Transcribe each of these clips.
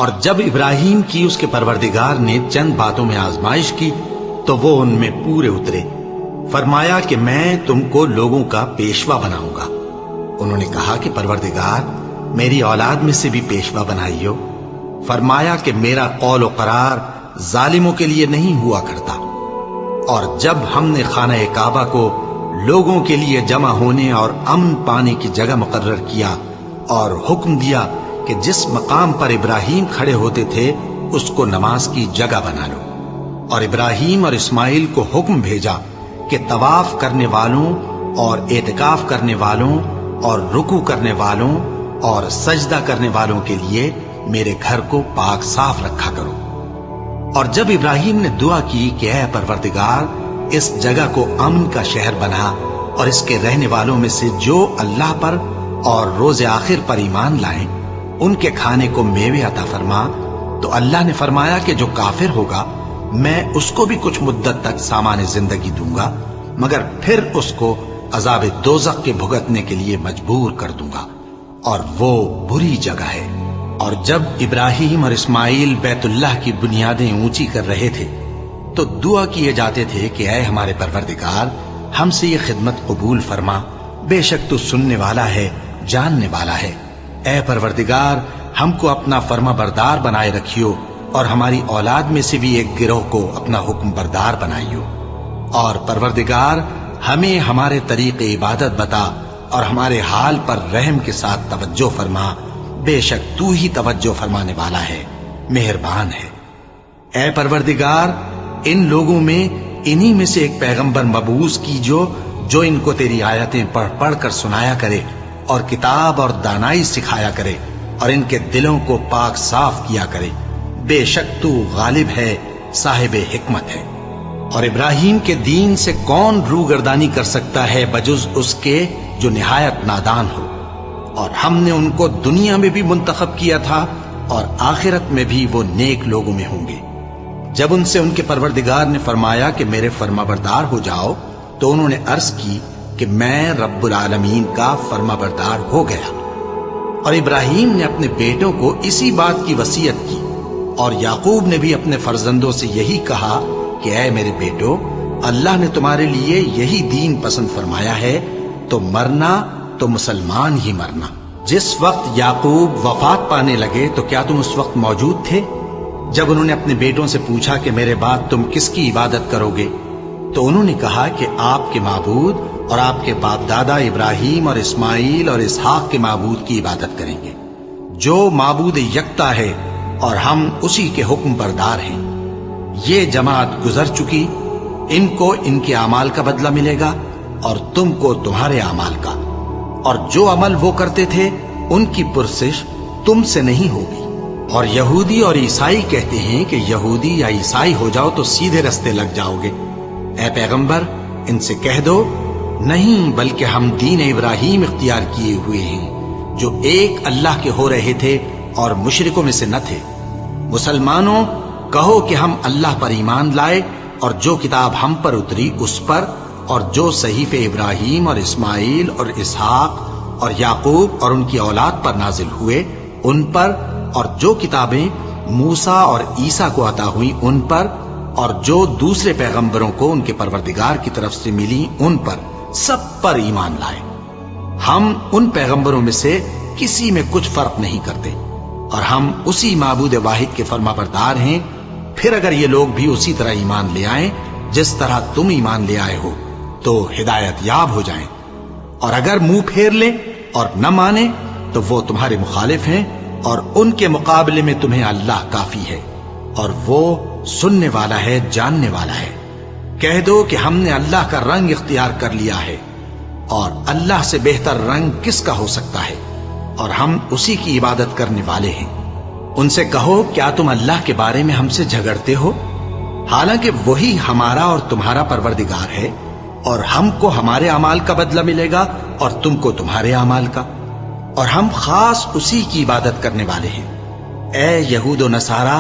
اور جب ابراہیم کی اس کے پروردگار نے چند باتوں میں آزمائش کی تو وہ ان میں پورے اترے. فرمایا کہ میں تم کو لوگوں کا پیشوا بناؤں گا. انہوں نے کہا کہ پروردگار میری اولاد میں سے بھی پیشوا بنائیو. فرمایا کہ میرا قول و قرار ظالموں کے لیے نہیں ہوا کرتا. اور جب ہم نے خانہ کعبہ کو لوگوں کے لیے جمع ہونے اور امن پانے کی جگہ مقرر کیا اور حکم دیا کہ جس مقام پر ابراہیم کھڑے ہوتے تھے اس کو نماز کی جگہ بنا لو، اور ابراہیم اور اسماعیل کو حکم بھیجا کہ طواف کرنے والوں اور اعتکاف کرنے والوں اور رکوع کرنے والوں اور سجدہ کرنے والوں کے لیے میرے گھر کو پاک صاف رکھا کرو. اور جب ابراہیم نے دعا کی کہ اے پروردگار اس جگہ کو امن کا شہر بنا اور اس کے رہنے والوں میں سے جو اللہ پر اور روز آخر پر ایمان لائیں ان کے کھانے کو میوے عطا فرما، تو اللہ نے فرمایا کہ جو کافر ہوگا میں اس کو بھی کچھ مدت تک سامان زندگی دوں گا، مگر پھر اس کو عذاب دوزخ کے بھگتنے کے لیے مجبور کر دوں گا، اور وہ بری جگہ ہے. اور جب ابراہیم اور اسماعیل بیت اللہ کی بنیادیں اونچی کر رہے تھے تو دعا کیے جاتے تھے کہ اے ہمارے پروردگار ہم سے یہ خدمت قبول فرما، بے شک تو سننے والا ہے، جاننے والا ہے. اے پروردگار ہم کو اپنا فرما بردار بنائے رکھیو، اور ہماری اولاد میں سے بھی ایک گروہ کو اپنا حکم بردار بنائیو. اور پروردگار ہمیں ہمارے طریق عبادت بتا اور ہمارے حال پر رحم کے ساتھ توجہ فرما، بے شک تو ہی توجہ فرمانے والا ہے، مہربان ہے. اے پروردگار ان لوگوں میں انہی میں سے ایک پیغمبر مبعوث کیجو جو ان کو تیری آیتیں پڑھ پڑھ کر سنایا کرے اور کتاب اور دانائی سکھایا کرے اور ان کے دلوں کو پاک صاف کیا کرے، بے شک تو غالب ہے، صاحب حکمت ہے. اور ابراہیم کے دین سے کون روگردانی کر سکتا ہے بجز اس کے جو نہایت نادان ہو. اور ہم نے ان کو دنیا میں بھی منتخب کیا تھا اور آخرت میں بھی وہ نیک لوگوں میں ہوں گے. جب ان سے ان کے پروردگار نے فرمایا کہ میرے فرما بردار ہو جاؤ تو انہوں نے عرض کی کہ میں رب العالمین کا فرما بردار ہو گیا. اور ابراہیم نے اپنے بیٹوں کو اسی بات کی وصیت کی، اور یعقوب نے بھی اپنے فرزندوں سے یہی کہا کہ اے میرے بیٹو، اللہ نے تمہارے لیے یہی دین پسند فرمایا ہے، تو مرنا تو مسلمان ہی مرنا. جس وقت یعقوب وفات پانے لگے تو کیا تم اس وقت موجود تھے جب انہوں نے اپنے بیٹوں سے پوچھا کہ میرے بعد تم کس کی عبادت کرو گے؟ تو انہوں نے کہا کہ آپ کے معبود اور آپ کے باپ دادا ابراہیم اور اسماعیل اور اسحاق کے معبود کی عبادت کریں گے، جو معبود یکتا ہے اور ہم اسی کے حکم بردار ہیں. یہ جماعت گزر چکی، ان کو ان کے اعمال کا بدلہ ملے گا اور تم کو تمہارے اعمال کا، اور جو عمل وہ کرتے تھے ان کی پرسش تم سے نہیں ہوگی. اور یہودی اور عیسائی کہتے ہیں کہ یہودی یا عیسائی ہو جاؤ تو سیدھے رستے لگ جاؤ گے. اے پیغمبر ان سے کہہ دو نہیں، بلکہ ہم دین ابراہیم اختیار کیے ہوئے ہیں جو ایک اللہ کے ہو رہے تھے اور مشرکوں میں سے نہ تھے. مسلمانوں کہو کہ ہم اللہ پر ایمان لائے اور جو کتاب ہم پر اتری اس پر، اور جو صحیفے ابراہیم اور اسماعیل اور اسحاق اور یعقوب اور ان کی اولاد پر نازل ہوئے ان پر، اور جو کتابیں موسیٰ اور عیسیٰ کو عطا ہوئی ان پر، اور جو دوسرے پیغمبروں کو ان کے پروردگار کی طرف سے ملی ان پر، سب پر ایمان لائے. ہم ان پیغمبروں میں سے کسی میں کچھ فرق نہیں کرتے، اور ہم اسی معبود واحد کے فرما بردار ہیں. پھر اگر یہ لوگ بھی اسی طرح ایمان لے آئیں جس طرح تم ایمان لے آئے ہو تو ہدایت یاب ہو جائیں، اور اگر منہ پھیر لیں اور نہ مانیں تو وہ تمہارے مخالف ہیں، اور ان کے مقابلے میں تمہیں اللہ کافی ہے، اور وہ سننے والا ہے، جاننے والا ہے. کہہ دو کہ ہم نے اللہ کا رنگ اختیار کر لیا ہے، اور اللہ سے بہتر رنگ کس کا ہو سکتا ہے، اور ہم اسی کی عبادت کرنے والے ہیں. ان سے کہو کیا تم اللہ کے بارے میں ہم سے جھگڑتے ہو، حالانکہ وہی ہمارا اور تمہارا پروردگار ہے، اور ہم کو ہمارے اعمال کا بدلہ ملے گا اور تم کو تمہارے اعمال کا، اور ہم خاص اسی کی عبادت کرنے والے ہیں. اے یہود و نصارا،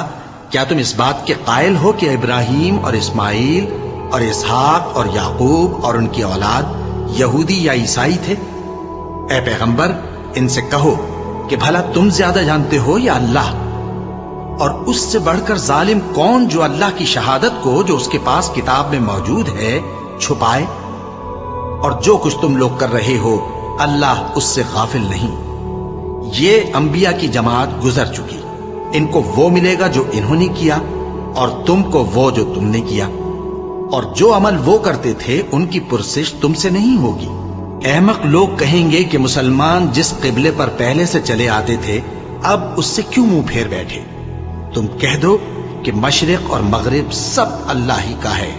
کیا تم اس بات کے قائل ہو کہ ابراہیم اور اسماعیل اور اسحاق اور یعقوب اور ان کی اولاد یہودی یا عیسائی تھے؟ اے پیغمبر ان سے کہو کہ بھلا تم زیادہ جانتے ہو یا اللہ؟ اور اس سے بڑھ کر ظالم کون جو اللہ کی شہادت کو جو اس کے پاس کتاب میں موجود ہے چھپائے؟ اور جو کچھ تم لوگ کر رہے ہو اللہ اس سے غافل نہیں۔ یہ انبیاء کی جماعت گزر چکی، ان کو وہ ملے گا جو انہوں نے کیا، اور تم کو وہ جو تم نے کیا، اور جو عمل وہ کرتے تھے ان کی پرسش تم سے نہیں ہوگی۔ احمق لوگ کہیں گے کہ مسلمان جس قبلے پر پہلے سے چلے آتے تھے اب اس سے کیوں منہ پھیر بیٹھے؟ تم کہہ دو کہ مشرق اور مغرب سب اللہ ہی کا ہے،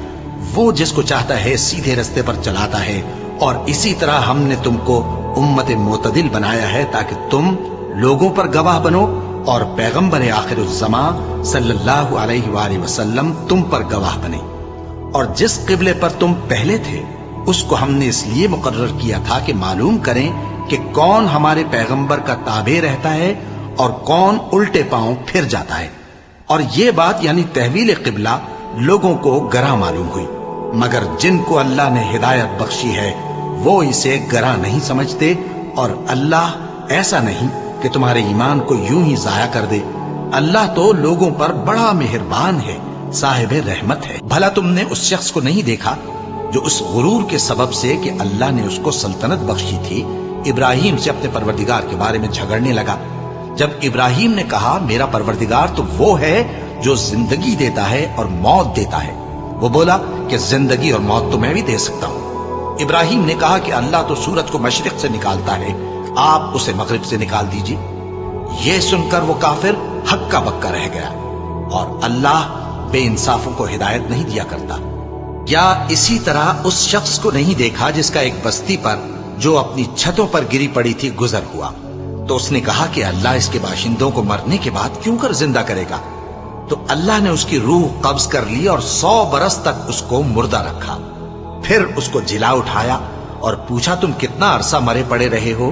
وہ جس کو چاہتا ہے سیدھے رستے پر چلاتا ہے، اور اسی طرح ہم نے تم کو امت معتدل بنایا ہے تاکہ تم لوگوں پر گواہ بنو، اور پیغمبر آخر الزماں صلی اللہ علیہ وآلہ وسلم تم پر گواہ بنے۔ اور جس قبلے پر تم پہلے تھے اس کو ہم نے اس لیے مقرر کیا تھا کہ معلوم کریں کہ کون ہمارے پیغمبر کا تابع رہتا ہے اور کون الٹے پاؤں پھر جاتا ہے۔ اور یہ بات یعنی تحویل قبلہ لوگوں کو گراں معلوم ہوئی، مگر جن کو اللہ نے ہدایت بخشی ہے وہ اسے گراں نہیں سمجھتے، اور اللہ ایسا نہیں کہ تمہارے ایمان کو یوں ہی ضائع کر دے۔ اللہ تو لوگوں پر بڑا مہربان ہے، صاحب رحمت ہے۔ بھلا تم نے اس شخص کو نہیں دیکھا جو اس غرور کے سبب سے کہ اللہ نے اس کو سلطنت بخشی تھی ابراہیم سے اپنے پروردگار کے بارے میں جھگڑنے لگا؟ جب ابراہیم نے کہا میرا پروردگار تو وہ ہے جو زندگی دیتا ہے اور موت دیتا ہے، وہ بولا کہ زندگی اور موت تو میں بھی دے سکتا ہوں۔ ابراہیم نے کہا کہ اللہ تو سورج کو مشرق سے نکالتا ہے، آپ اسے مغرب سے نکال دیجیے۔ یہ سن کر وہ کافر ہکا بکا رہ گیا، اور اللہ بے انصافوں کو ہدایت نہیں دیا کرتا۔ کیا اسی طرح اس شخص کو نہیں دیکھا جس کا ایک بستی پر جو اپنی چھتوں پر گری پڑی تھی گزر ہوا، تو اس نے کہا کہ اللہ اس کے باشندوں کو مرنے کے بعد کیوں کر زندہ کرے گا؟ تو اللہ نے اس کی روح قبض کر لی اور 100 برس تک اس کو مردہ رکھا، پھر اس کو جلا اٹھایا اور پوچھا تم کتنا عرصہ مرے پڑے رہے ہو؟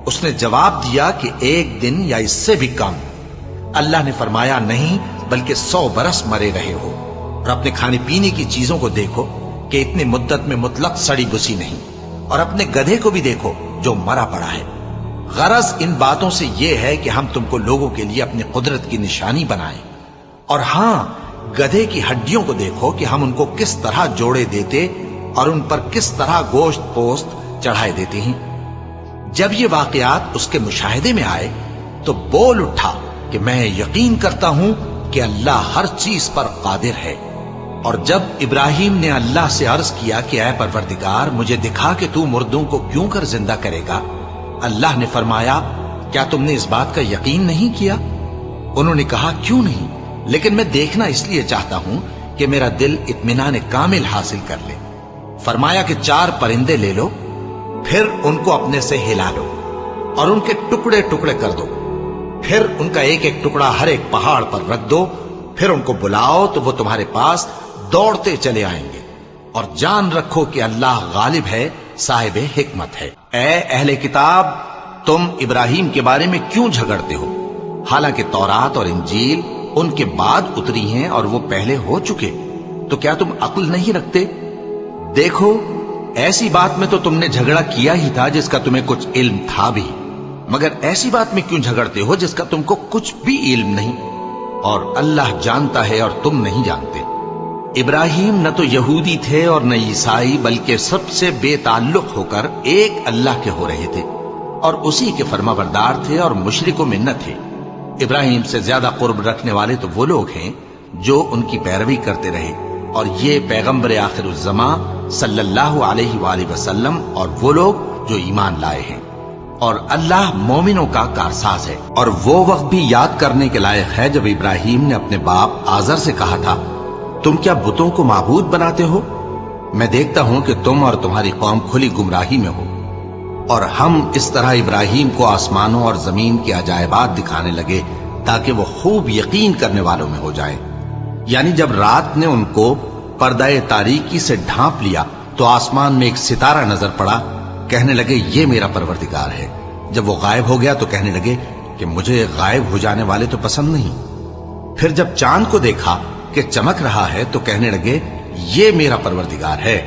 اس نے جواب دیا کہ 1 دن یا اس سے بھی کم۔ اللہ نے فرمایا نہیں بلکہ 100 برس مرے رہے ہو، اور اپنے کھانے پینے کی چیزوں کو دیکھو کہ اتنی مدت میں مطلق سڑی بسی نہیں، اور اپنے گدھے کو بھی دیکھو جو مرا پڑا ہے۔ غرض ان باتوں سے یہ ہے کہ ہم تم کو لوگوں کے لیے اپنی قدرت کی نشانی بنائیں، اور ہاں گدھے کی ہڈیوں کو دیکھو کہ ہم ان کو کس طرح جوڑے دیتے اور ان پر کس طرح گوشت پوست چڑھائے دیتے ہیں۔ جب یہ واقعات اس کے مشاہدے میں آئے تو بول اٹھا کہ میں یقین کرتا ہوں کہ اللہ ہر چیز پر قادر ہے۔ اور جب ابراہیم نے اللہ سے عرض کیا کہ اے پروردگار مجھے دکھا کہ تو مردوں کو کیوں کر زندہ کرے گا، اللہ نے فرمایا کیا تم نے اس بات کا یقین نہیں کیا؟ انہوں نے کہا کیوں نہیں، لیکن میں دیکھنا اس لیے چاہتا ہوں کہ میرا دل اطمینان کامل حاصل کر لے۔ فرمایا کہ 4 پرندے لے لو، پھر ان کو اپنے سے ہلا لو اور ان کے ٹکڑے ٹکڑے کر دو، پھر ان کا ایک ایک ٹکڑا ہر ایک پہاڑ پر رکھ دو، پھر ان کو بلاؤ تو وہ تمہارے پاس دوڑتے چلے آئیں گے، اور جان رکھو کہ اللہ غالب ہے، صاحب حکمت ہے۔ اے اہل کتاب، تم ابراہیم کے بارے میں کیوں جھگڑتے ہو؟ حالانکہ تورات اور انجیل ان کے بعد اتری ہیں اور وہ پہلے ہو چکے، تو کیا تم عقل نہیں رکھتے؟ دیکھو ایسی بات میں تو تم نے جھگڑا کیا ہی تھا جس کا تمہیں کچھ علم تھا بھی، مگر ایسی بات میں کیوں جھگڑتے ہو جس کا تم کو کچھ بھی علم نہیں؟ اور اللہ جانتا ہے اور تم نہیں جانتے۔ ابراہیم نہ تو یہودی تھے اور نہ عیسائی، بلکہ سب سے بے تعلق ہو کر ایک اللہ کے ہو رہے تھے، اور اسی کے فرما بردار تھے اور مشرکوں میں نہ تھے۔ ابراہیم سے زیادہ قرب رکھنے والے تو وہ لوگ ہیں جو ان کی پیروی کرتے رہے، اور یہ پیغمبر آخر الزماں صلی اللہ علیہ وآلہ وسلم اور وہ لوگ جو ایمان لائے ہیں، اور اللہ مومنوں کا کارساز ہے۔ اور وہ وقت بھی یاد کرنے کے لائق ہے جب ابراہیم نے اپنے باپ آزر سے کہا تھا تم کیا بتوں کو معبود بناتے ہو؟ میں دیکھتا ہوں کہ تم اور تمہاری قوم کھلی گمراہی میں ہو۔ اور ہم اس طرح ابراہیم کو آسمانوں اور زمین کے عجائبات دکھانے لگے تاکہ وہ خوب یقین کرنے والوں میں ہو جائے۔ یعنی جب رات نے ان کو پردہ تاریکی سے ڈھانپ لیا تو آسمان میں ایک ستارہ نظر پڑا، کہنے لگے یہ میرا پروردگار ہے۔ جب وہ غائب ہو گیا تو کہنے لگے کہ مجھے غائب ہو جانے والے تو پسند نہیں۔ پھر جب چاند کو دیکھا کہ چمک رہا ہے تو کہنے لگے یہ میرا پروردگار ہے۔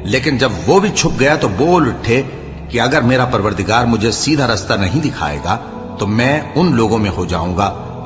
لیکن جب وہ بھی چھپ گیا تو بول اٹھے کہ اگر میرا پروردگار مجھے سیدھا رستہ نہیں دکھائے گا تو میں ان لوگوں میں ہو جاؤں گا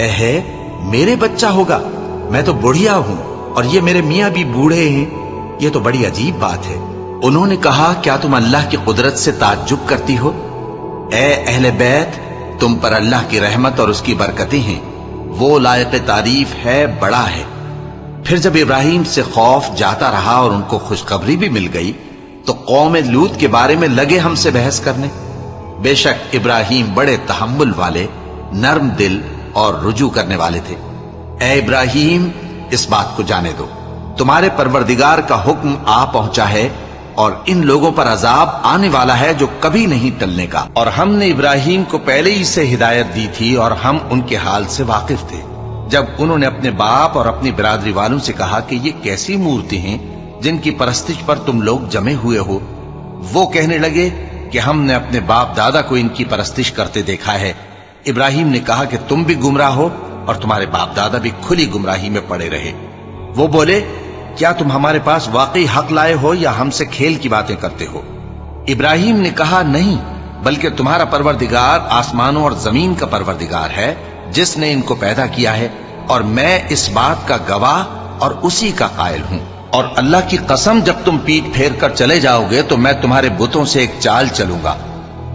اے میرے بچہ ہوگا، میں تو بڑھیا ہوں اور یہ میرے میاں بھی بوڑھے ہیں، یہ تو بڑی عجیب بات ہے۔ انہوں نے کہا کیا تم اللہ کی قدرت سے تعجب کرتی ہو؟ اے اہل بیت، تم پر اللہ کی رحمت اور اس کی برکتیں ہیں، وہ لائق تعریف ہے، بڑا ہے۔ پھر جب ابراہیم سے خوف جاتا رہا اور ان کو خوشخبری بھی مل گئی تو قوم لوط کے بارے میں لگے ہم سے بحث کرنے۔ بے شک ابراہیم بڑے تحمل والے، نرم دل اور رجوع کرنے والے تھے۔ اے ابراہیم، اس بات کو جانے دو، تمہارے پروردگار کا حکم آ پہنچا ہے اور ان لوگوں پر عذاب آنے والا ہے جو کبھی نہیں ٹلنے کا۔ اور ہم نے ابراہیم کو پہلے ہی سے ہدایت دی تھی اور ہم ان کے حال سے واقف تھے۔ جب انہوں نے اپنے باپ اور اپنی برادری والوں سے کہا کہ یہ کیسی مورتی ہیں جن کی پرستش پر تم لوگ جمے ہوئے ہو، وہ کہنے لگے کہ ہم نے اپنے باپ دادا کو ان کی پرستش کرتے دیکھا ہے۔ ابراہیم نے کہا کہ تم بھی گمراہ ہو اور تمہارے باپ دادا بھی کھلی گمراہی میں پڑے رہے۔ وہ بولے کیا تم ہمارے پاس واقعی حق لائے ہو یا ہم سے کھیل کی باتیں کرتے ہو؟ ابراہیم نے کہا نہیں، بلکہ تمہارا پروردگار آسمانوں اور زمین کا پروردگار ہے جس نے ان کو پیدا کیا ہے، اور میں اس بات کا گواہ اور اسی کا قائل ہوں۔ اور اللہ کی قسم جب تم پیٹ پھیر کر چلے جاؤ گے تو میں تمہارے بتوں سے ایک چال چلوں گا۔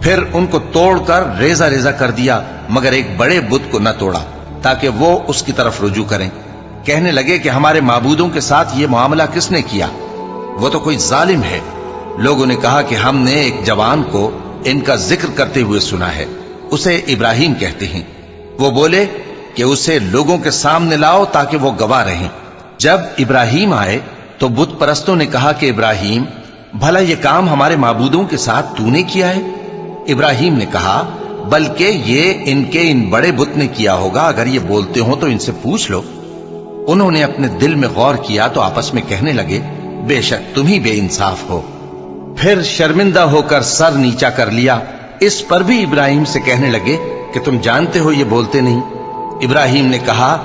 پھر ان کو توڑ کر ریزہ ریزہ کر دیا، مگر ایک بڑے بت کو نہ توڑا تاکہ وہ اس کی طرف رجوع کریں۔ کہنے لگے کہ ہمارے معبودوں کے ساتھ یہ معاملہ کس نے کیا؟ وہ تو کوئی ظالم ہے۔ لوگوں نے کہا کہ ہم نے ایک جوان کو ان کا ذکر کرتے ہوئے سنا ہے، اسے ابراہیم کہتے ہیں۔ وہ بولے کہ اسے لوگوں کے سامنے لاؤ تاکہ وہ گواہ رہیں۔ جب ابراہیم آئے تو بت پرستوں نے کہا کہ ابراہیم، بھلا یہ کام ہمارے معبودوں کے ساتھ تو نے کیا ہے؟ ابراہیم نے کہا بلکہ یہ ان بڑے بت نے کیا ہوگا، اگر یہ بولتے ہوں تو ان سے پوچھ لو۔ انہوں نے اپنے دل میں غور کیا تو آپس میں کہنے لگے بے شک تم ہی بے انصاف ہو۔ پھر شرمندہ ہو کر سر نیچا کر لیا۔ اس پر بھی ابراہیم سے کہنے لگے کہ تم جانتے ہو یہ بولتے نہیں۔ ابراہیم نے کہا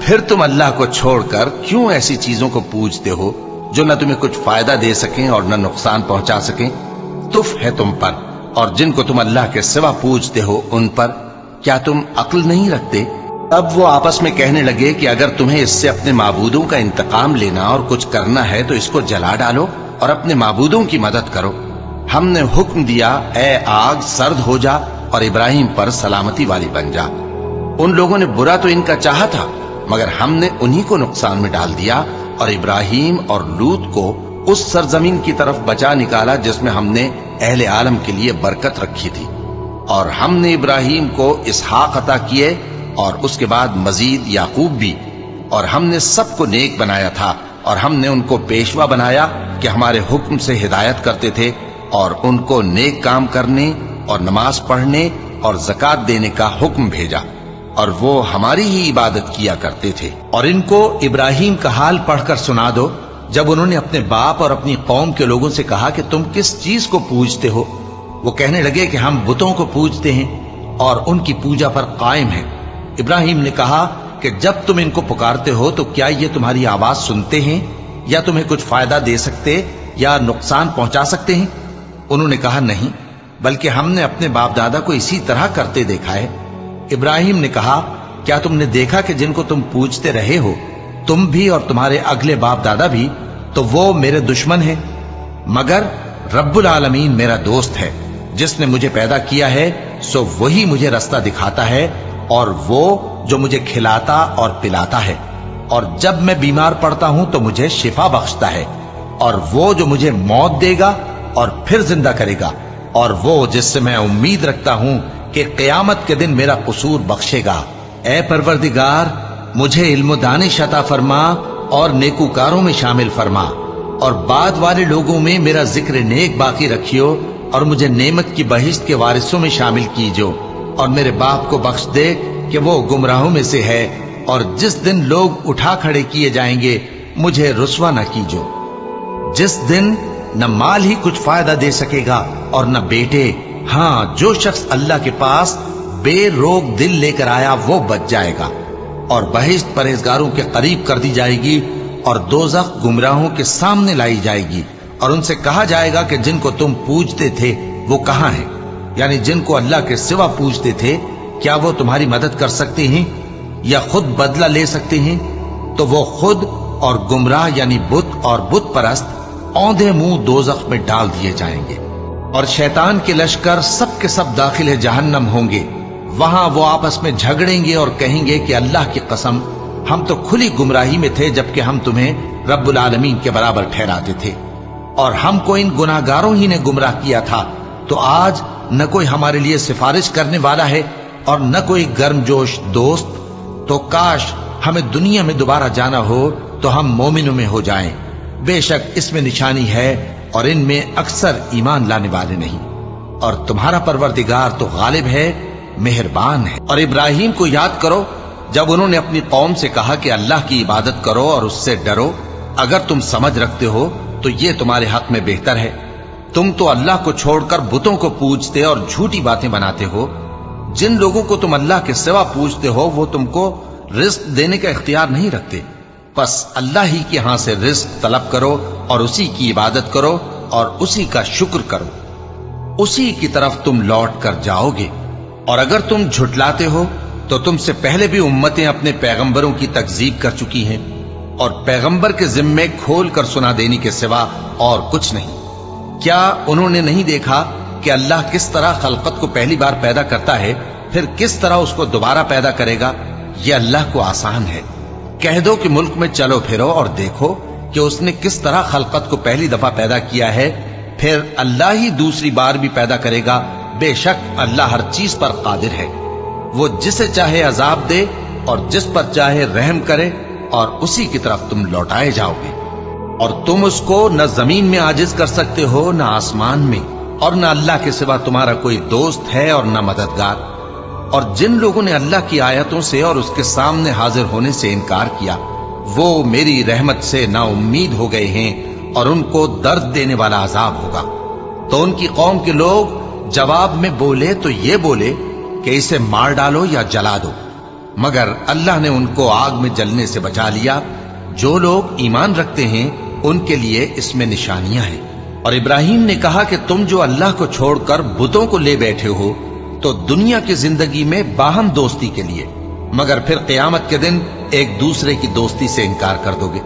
پھر تم اللہ کو چھوڑ کر کیوں ایسی چیزوں کو پوجتے ہو جو نہ تمہیں کچھ فائدہ دے سکیں اور نہ نقصان پہنچا سکیں؟ تف ہے تم پر اور جن کو تم اللہ کے سوا پوجتے ہو ان پر، کیا تم عقل نہیں رکھتے؟ اب وہ آپس میں کہنے لگے کہ اگر تمہیں اس سے اپنے معبودوں کا انتقام لینا اور کچھ کرنا ہے تو اس کو جلا ڈالو اور اپنے معبودوں کی مدد کرو۔ ہم نے حکم دیا اے آگ سرد ہو جا اور ابراہیم پر سلامتی والی بن جا۔ ان لوگوں نے برا تو ان کا چاہا تھا، مگر ہم نے انہی کو نقصان میں ڈال دیا اور ابراہیم اور لوط کو اس سرزمین کی طرف بچا نکالا جس میں ہم نے اہل عالم کے لیے برکت رکھی تھی۔ اور ہم نے ابراہیم کو اسحاق عطا کیے اور اس کے بعد مزید یعقوب بھی، اور ہم نے سب کو نیک بنایا تھا اور ہم نے ان کو پیشوا بنایا کہ ہمارے حکم سے ہدایت کرتے تھے، اور ان کو نیک کام کرنے اور نماز پڑھنے اور زکوٰۃ دینے کا حکم بھیجا، اور وہ ہماری ہی عبادت کیا کرتے تھے۔ اور ان کو ابراہیم کا حال پڑھ کر سنا دو جب انہوں نے اپنے باپ اور اپنی قوم کے لوگوں سے کہا کہ تم کس چیز کو پوجتے ہو؟ وہ کہنے لگے کہ ہم بتوں کو پوجتے ہیں اور ان کی پوجا پر قائم ہیں۔ ابراہیم نے کہا کہ جب تم ان کو پکارتے ہو تو کیا یہ تمہاری آواز سنتے ہیں یا تمہیں کچھ فائدہ دے سکتے یا نقصان پہنچا سکتے ہیں؟ انہوں نے کہا نہیں، بلکہ ہم نے اپنے باپ دادا کو اسی طرح کرتے دیکھا ہے۔ ابراہیم نے کہا کیا تم نے دیکھا کہ جن کو تم پوجتے رہے ہو تم بھی اور تمہارے اگلے باپ دادا بھی، تو وہ میرے دشمن ہیں، مگر رب العالمین میرا دوست ہے۔ جس نے مجھے پیدا کیا ہے سو وہی مجھے رستہ دکھاتا ہے، اور وہ جو مجھے کھلاتا اور پلاتا ہے، اور جب میں بیمار پڑتا ہوں تو مجھے شفا بخشتا ہے، اور وہ جو مجھے موت دے گا اور پھر زندہ کرے گا، اور وہ جس سے میں امید رکھتا ہوں کہ قیامت کے دن میرا قصور بخشے گا۔ اے پروردگار، مجھے علم و دانش عطا فرما اور نیکوکاروں میں شامل فرما، اور بعد والے لوگوں میں میرا ذکر نیک باقی رکھیو، اور مجھے نعمت کی بہشت کے وارثوں میں شامل کیجو، اور میرے باپ کو بخش دے کہ وہ گمراہوں میں سے ہے، اور جس دن لوگ اٹھا کھڑے کیے جائیں گے مجھے رسوا نہ کیجو، جس دن نہ مال ہی کچھ فائدہ دے سکے گا اور نہ بیٹے۔ ہاں، جو شخص اللہ کے پاس بے روک دل لے کر آیا وہ بچ جائے گا، اور بہشت پرہیزگاروں کے قریب کر دی جائے گی، اور دوزخ گمراہوں کے سامنے لائی جائے گی، اور ان سے کہا جائے گا کہ جن کو تم پوجتے تھے وہ کہاں ہیں؟ یعنی جن کو اللہ کے سوا پوجتے تھے، کیا وہ تمہاری مدد کر سکتے ہیں؟ یا خود بدلہ لے سکتے ہیں تو وہ خود اور گمراہ یعنی بت اور بت پرست اوندھے منہ دوزخ میں ڈال دیے جائیں گے، اور شیطان کے لشکر سب کے سب داخل جہنم ہوں گے۔ وہاں وہ آپس میں جھگڑیں گے اور کہیں گے کہ اللہ کی قسم ہم تو کھلی گمراہی میں تھے جبکہ ہم تمہیں رب العالمین کے برابر ٹھہراتے تھے، اور ہم کو ان گناہگاروں ہی نے گمراہ کیا تھا، تو آج نہ کوئی ہمارے لیے سفارش کرنے والا ہے اور نہ کوئی گرم جوش دوست، تو کاش ہمیں دنیا میں دوبارہ جانا ہو تو ہم مومنوں میں ہو جائیں۔ بے شک اس میں نشانی ہے اور ان میں اکثر ایمان لانے والے نہیں، اور تمہارا پروردگار تو غالب ہے، مہربان ہے۔ اور ابراہیم کو یاد کرو جب انہوں نے اپنی قوم سے کہا کہ اللہ کی عبادت کرو اور اس سے ڈرو، اگر تم سمجھ رکھتے ہو تو یہ تمہارے حق میں بہتر ہے۔ تم تو اللہ کو چھوڑ کر بتوں کو پوجتے اور جھوٹی باتیں بناتے ہو۔ جن لوگوں کو تم اللہ کے سوا پوجتے ہو وہ تم کو رزق دینے کا اختیار نہیں رکھتے، پس اللہ ہی کے ہاں سے رزق طلب کرو اور اسی کی عبادت کرو اور اسی کا شکر کرو، اسی کی طرف تم لوٹ کر جاؤ گے۔ اور اگر تم جھٹلاتے ہو تو تم سے پہلے بھی امتیں اپنے پیغمبروں کی تکذیب کر چکی ہیں، اور پیغمبر کے ذمے کھول کر سنا دینے کے سوا اور کچھ نہیں۔ کیا انہوں نے نہیں دیکھا کہ اللہ کس طرح خلقت کو پہلی بار پیدا کرتا ہے، پھر کس طرح اس کو دوبارہ پیدا کرے گا؟ یہ اللہ کو آسان ہے۔ کہہ دو کہ ملک میں چلو پھرو اور دیکھو کہ اس نے کس طرح خلقت کو پہلی دفعہ پیدا کیا ہے، پھر اللہ ہی دوسری بار بھی پیدا کرے گا۔ بے شک اللہ ہر چیز پر قادر ہے۔ وہ جسے چاہے عذاب دے اور جس پر چاہے رحم کرے، اور اسی کی طرف تم لوٹائے جاؤ گے۔ اور تم اس کو نہ زمین میں عاجز کر سکتے ہو نہ آسمان میں، اور نہ اللہ کے سوا تمہارا کوئی دوست ہے اور نہ مددگار۔ اور جن لوگوں نے اللہ کی آیتوں سے اور اس کے سامنے حاضر ہونے سے انکار کیا، وہ میری رحمت سے نا امید ہو گئے ہیں اور ان کو درد دینے والا عذاب ہوگا۔ تو ان کی قوم کے لوگ جواب میں بولے تو یہ بولے کہ اسے مار ڈالو یا جلا دو، مگر اللہ نے ان کو آگ میں جلنے سے بچا لیا۔ جو لوگ ایمان رکھتے ہیں ان کے لیے اس میں نشانیاں ہیں۔ اور ابراہیم نے کہا کہ تم جو اللہ کو چھوڑ کر بتوں کو لے بیٹھے ہو تو دنیا کی زندگی میں باہم دوستی کے لیے، مگر پھر قیامت کے دن ایک دوسرے کی دوستی سے انکار کر دو گے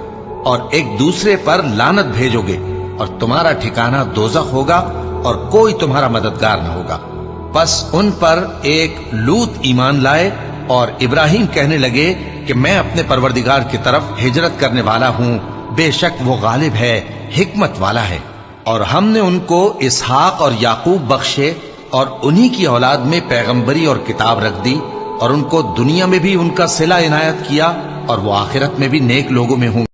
اور ایک دوسرے پر لعنت بھیجو گے، اور تمہارا ٹھکانہ دوزخ ہوگا اور کوئی تمہارا مددگار نہ ہوگا۔ پس ان پر ایک لوط ایمان لائے، اور ابراہیم کہنے لگے کہ میں اپنے پروردگار کی طرف ہجرت کرنے والا ہوں، بے شک وہ غالب ہے، حکمت والا ہے۔ اور ہم نے ان کو اسحاق اور یعقوب بخشے، اور انہی کی اولاد میں پیغمبری اور کتاب رکھ دی، اور ان کو دنیا میں بھی ان کا صلہ عنایت کیا، اور وہ آخرت میں بھی نیک لوگوں میں ہوں۔